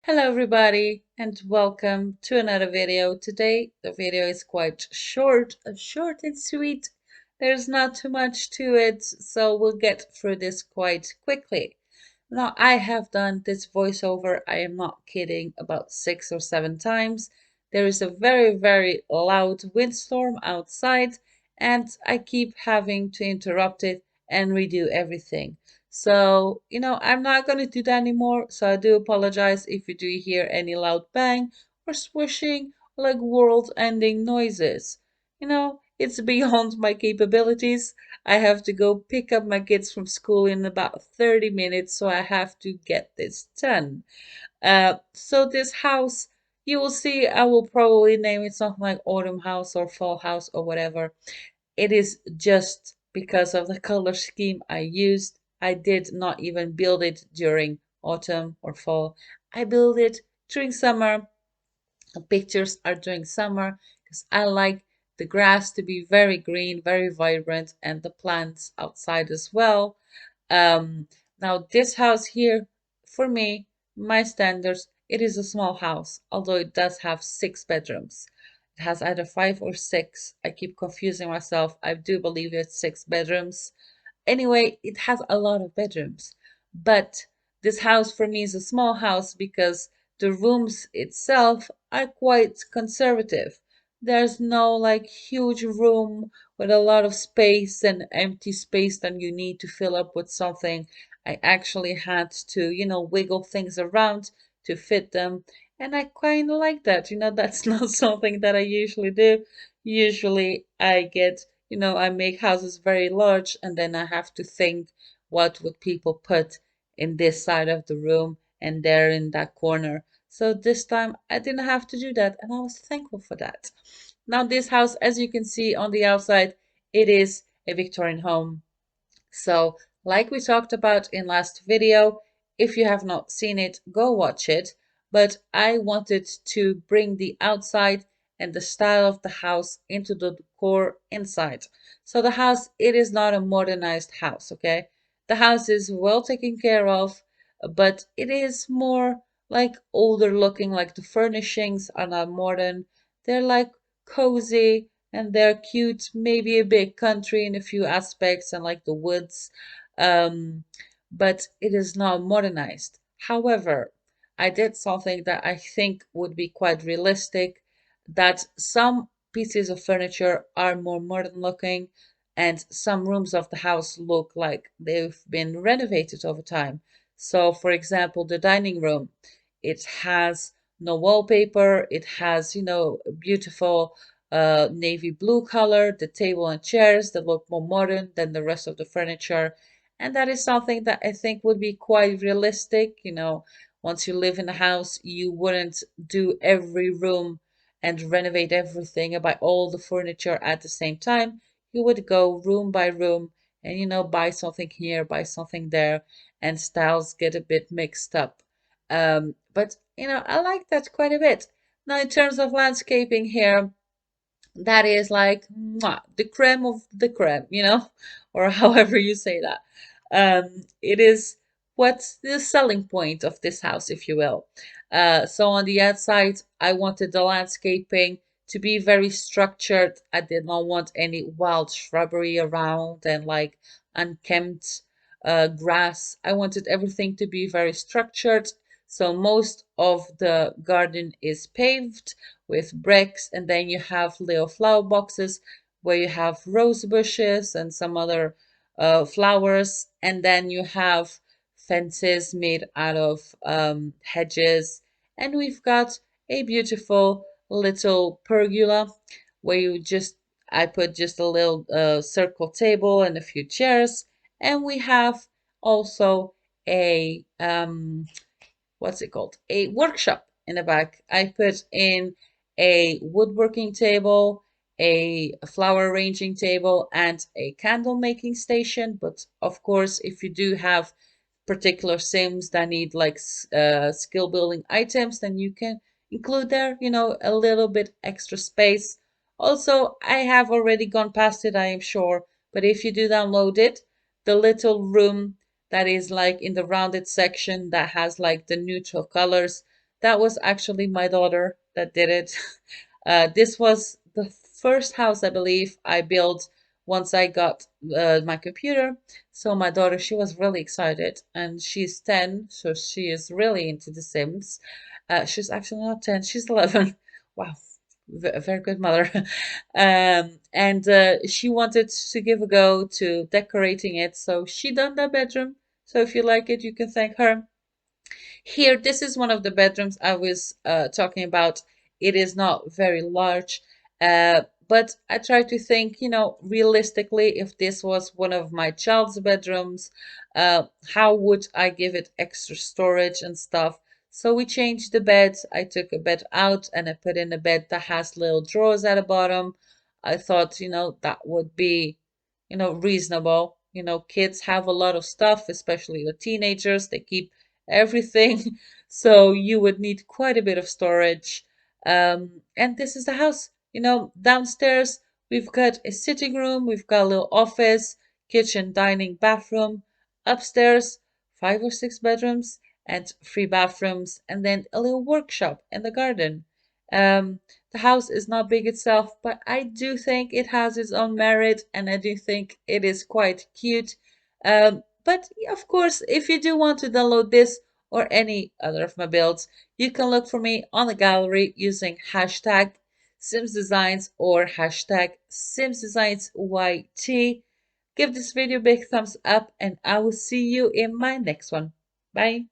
Hello everybody and welcome to another video. Today the video is quite short and sweet. There's not too much to it, so we'll get through this quite quickly. Now I have done this voiceover, I am not kidding, about 6 or 7 times. There is a very loud windstorm outside and I keep having to interrupt it and redo everything. So, I'm not going to do that anymore. So I do apologize if you do hear any loud bang or swishing or like world ending noises. It's beyond my capabilities. I have to go pick up my kids from school in about 30 minutes, so I have to get this done. So this house, you will see, I will probably name it something like Autumn House or Fall House or whatever. It is just because of the color scheme I used. I did not even build it during autumn or fall. I built it during summer. The pictures are during summer because I like the grass to be very green, very vibrant, and the plants outside as well. Um, Now, this house here, for me, my standards, it is a small house, although it does have 6 bedrooms. It has either 5 or 6. I keep confusing myself. I do believe it's 6 bedrooms. Anyway, it has a lot of bedrooms. But this house for me is a small house because the rooms itself are quite conservative. There's no like huge room with a lot of space and empty space that you need to fill up with something. I actually had to, wiggle things around to fit them. And I kind of like that. That's not something that I usually do. Usually I make houses very large and then I have to think what would people put in this side of the room and there in that corner. So this time I didn't have to do that and I was thankful for that. Now this house, as you can see on the outside, it is a Victorian home. So, like we talked about in last video, if you have not seen it, go watch it. But I wanted to bring the outside and the style of the house into the decor inside. So the house, it is not a modernized house, okay? The house is well taken care of, but it is more like older looking, like the furnishings are not modern. They're like cozy and they're cute, maybe a bit country in a few aspects and like the woods, um, but it is not modernized. However, I did something that I think would be quite realistic, that some pieces of furniture are more modern looking and some rooms of the house look like they've been renovated over time. So, for example, the dining room, it has no wallpaper, it has, beautiful navy blue color, the table and chairs that look more modern than the rest of the furniture. And that is something that I think would be quite realistic. Once you live in a house, you wouldn't do every room and renovate everything and buy all the furniture at the same time. You would go room by room and, buy something here, buy something there, and styles get a bit mixed up. But, I like that quite a bit. Now, in terms of landscaping here, that is like mwah, the creme of the creme, or however you say that. It is what's the selling point of this house, if you will. So on the outside, I wanted the landscaping to be very structured. I did not want any wild shrubbery around and like unkempt grass. I wanted everything to be very structured. So most of the garden is paved with bricks, and then you have little flower boxes where you have rose bushes and some other flowers, and then you have fences made out of hedges, and we've got a beautiful little pergola where I put just a little circle table and a few chairs, and we have also a what's it called? A workshop in the back. I put in a woodworking table, a flower arranging table, and a candle making station. But of course, if you do have particular sims that need like skill building items, then you can include there, a little bit extra space. Also, I have already gone past it, I am sure, but if you do download it, the little room that is like in the rounded section that has like the neutral colors, that was actually my daughter that did it. This was the first house I believe I built once I got my computer. So my daughter, she was really excited, and she's 10, so she is really into The Sims. She's actually not 10, she's 11. Wow, a very good mother. And she wanted to give a go to decorating it, so she done that bedroom. So if you like it, you can thank her. Here, this is one of the bedrooms I was talking about. It is not very large, but I try to think, realistically, if this was one of my child's bedrooms, how would I give it extra storage and stuff? So we changed the bed. I took a bed out and I put in a bed that has little drawers at the bottom. I thought, that would be, reasonable. Kids have a lot of stuff, especially the teenagers. They keep everything. So you would need quite a bit of storage. And this is the house. Downstairs, we've got a sitting room, we've got a little office, kitchen, dining, bathroom. Upstairs, 5 or 6 bedrooms and 3 bathrooms, and then a little workshop and the garden. Um, the house is not big itself, but I do think it has its own merit, and I do think it is quite cute. But of course, if you do want to download this or any other of my builds, you can look for me on the gallery using hashtag Sims Designs or hashtag Sims Designs YT. Give this video a big thumbs up, and I will see you in my next one. Bye.